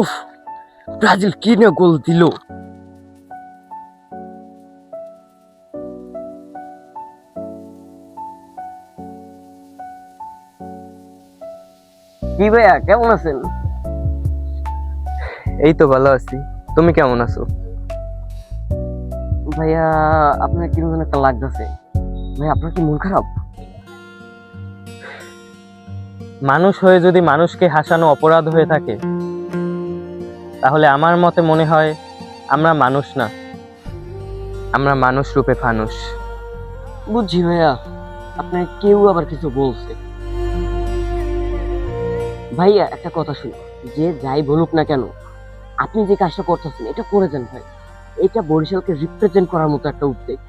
উফ, ব্রাজিল কি না গোল দিল। কি ভাইয়া, কেমন আছেন? এই তো ভালো আছি। তুমি কেমন আছো? ভাইয়া, আপনার কিরকম একটা লাগতেছে। ভাই, আপনার কি মন খারাপ? মানুষ হয়ে যদি মানুষকে হাসানো অপরাধ হয়ে থাকে, তাহলে আমার মতে মনে হয় আমরা মানুষ না, আমরা মানুষ রূপে ফানুস। বুঝছি ভাইয়া, আপনার কেউ আবার কিছু বলছে। ভাইয়া, একটা কথা শুনো, যে যাই বলুক না কেন, আপনি যে কাজটা করতেছেন এটা করে যান ভাই। এটা বরিশালকে রিপ্রেজেন্ট করার মতো একটা উদ্যোগ।